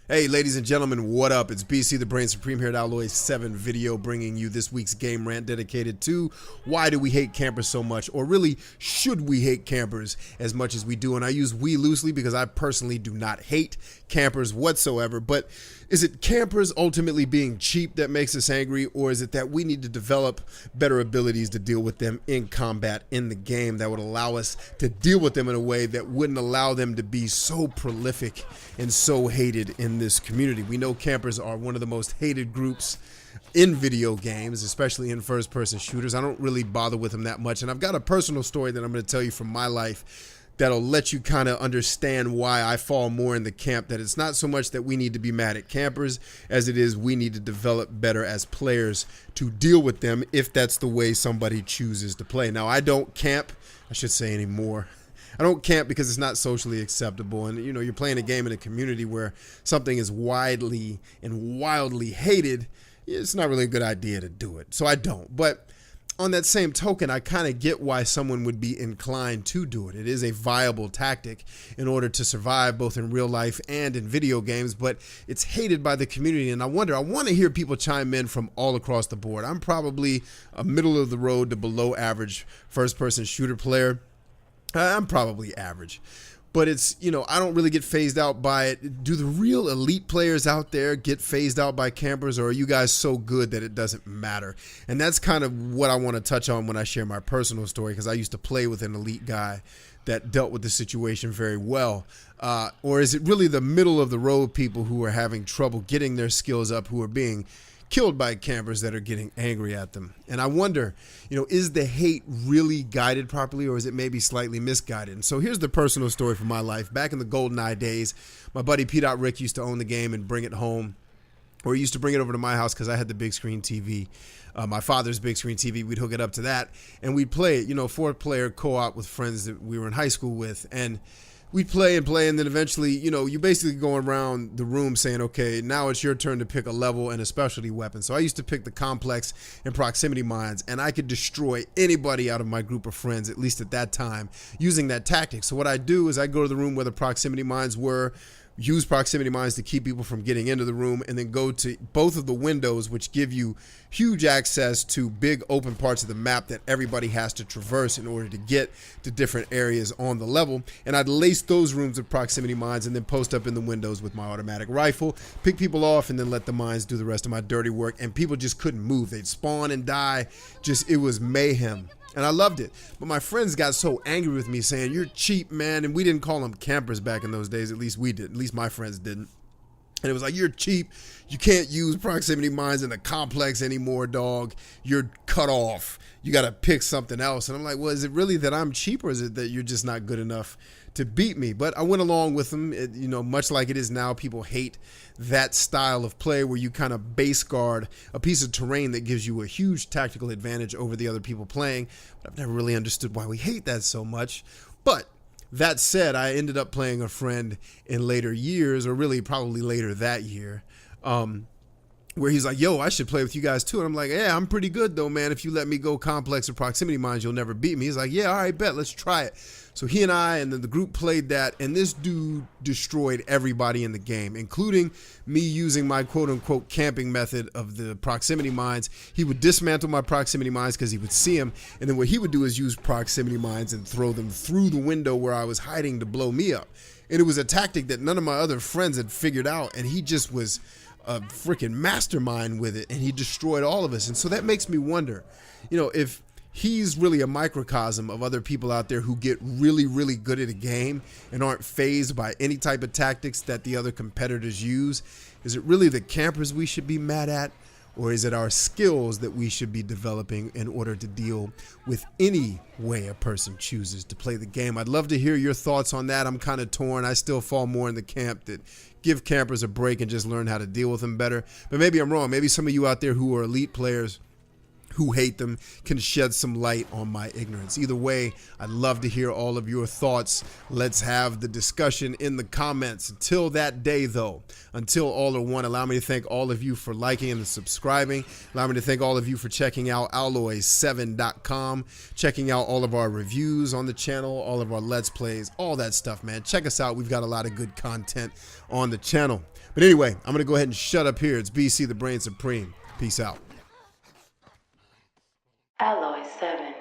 Hey, ladies and gentlemen, what up? It's BC the Brain Supreme here at Alloy 7 video, bringing you this week's game rant dedicated to why do we hate campers so much, or really, should we hate campers as much as we do? And I use we loosely because I personally do not hate campers whatsoever, but is it campers ultimately being cheap that makes us angry, or is it that we need to develop better abilities to deal with them in combat in the game that would allow us to deal with them in a way that wouldn't allow them to be so prolific and so hated in this community? We know campers are one of the most hated groups in video games, especially in first-person shooters. I don't really bother with them that much, and I've got a personal story that I'm going to tell you from my life that'll let you kind of understand why I fall more in the camp that it's not so much that we need to be mad at campers as it is we need to develop better as players to deal with them if that's the way somebody chooses to play. Now, I don't camp, I should say anymore. I don't camp because it's not socially acceptable. And, you know, you're playing a game in a community where something is widely and wildly hated. It's not really a good idea to do it. So I don't. But on that same token, I kind of get why someone would be inclined to do it. It is a viable tactic in order to survive both in real life and in video games, but it's hated by the community. And I want to hear people chime in from all across the board. I'm probably a middle of the road to below average first-person shooter player. I'm probably average, but it's, you know, I don't really get phased out by it. Do the real elite players out there get phased out by campers, or are you guys so good that it doesn't matter? And that's kind of what I want to touch on when I share my personal story, because I used to play with an elite guy that dealt with the situation very well. Or is it really the middle of the road people who are having trouble getting their skills up, who are being killed by campers that are getting angry at them? And I wonder, you know, is the hate really guided properly, or is it maybe slightly misguided? And so here's the personal story from my life. Back in the GoldenEye days, my buddy P. Rick used to own the game and bring it home, or he used to bring it over to my house because I had the big screen TV. My father's big screen TV, we'd hook it up to that, and we'd play it, you know, 4-player co-op with friends that we were in high school with. And we'd play, and then eventually, you know, you basically go around the room saying, okay, now it's your turn to pick a level and a specialty weapon. So I used to pick the complex and proximity mines, and I could destroy anybody out of my group of friends, at least at that time, using that tactic. So what I do is I go to the room where the proximity mines were, use proximity mines to keep people from getting into the room, and then go to both of the windows, which give you huge access to big open parts of the map that everybody has to traverse in order to get to different areas on the level. And I'd lace those rooms with proximity mines and then post up in the windows with my automatic rifle, pick people off, and then let the mines do the rest of my dirty work. And people just couldn't move. They'd spawn and die. Just, it was mayhem. And I loved it. But my friends got so angry with me saying, you're cheap, man. And we didn't call them campers back in those days. At least we did. At least my friends didn't. And it was like, you're cheap. You can't use proximity mines in the complex anymore, dog. You're cut off. You got to pick something else. And I'm like, well, is it really that I'm cheap, or is it that you're just not good enough to beat me? But I went along with them. You know, much like it is now, people hate that style of play where you kind of base guard a piece of terrain that gives you a huge tactical advantage over the other people playing. But I've never really understood why we hate that so much. But that said, I ended up playing a friend in later years, or really probably later that year, where he's like, yo, I should play with you guys too. And I'm like, yeah, I'm pretty good though, man. If you let me go complex or proximity mines, you'll never beat me. He's like, yeah, all right, bet, let's try it. So he and I and then the group played that, and this dude destroyed everybody in the game, including me using my quote-unquote camping method of the proximity mines. He would dismantle my proximity mines because he would see them, and then what he would do is use proximity mines and throw them through the window where I was hiding to blow me up. And it was a tactic that none of my other friends had figured out, and he just was a freaking mastermind with it, and he destroyed all of us. And so that makes me wonder, you know, if he's really a microcosm of other people out there who get really, really good at a game and aren't fazed by any type of tactics that the other competitors use. Is it really the campers we should be mad at, or is it our skills that we should be developing in order to deal with any way a person chooses to play the game? I'd love to hear your thoughts on that. I'm kind of torn. I still fall more in the camp that give campers a break and just learn how to deal with them better. But maybe I'm wrong. Maybe some of you out there who are elite players who hate them can shed some light on my ignorance. Either way, I'd love to hear all of your thoughts. Let's have the discussion in the comments. Until that day, though, until all are one, allow me to thank all of you for liking and subscribing. Allow me to thank all of you for checking out alloy7.com, checking out all of our reviews on the channel, all of our Let's Plays, all that stuff, man. Check us out. We've got a lot of good content on the channel. But anyway, I'm going to go ahead and shut up here. It's BC, the Brain Supreme. Peace out. Alloy 7.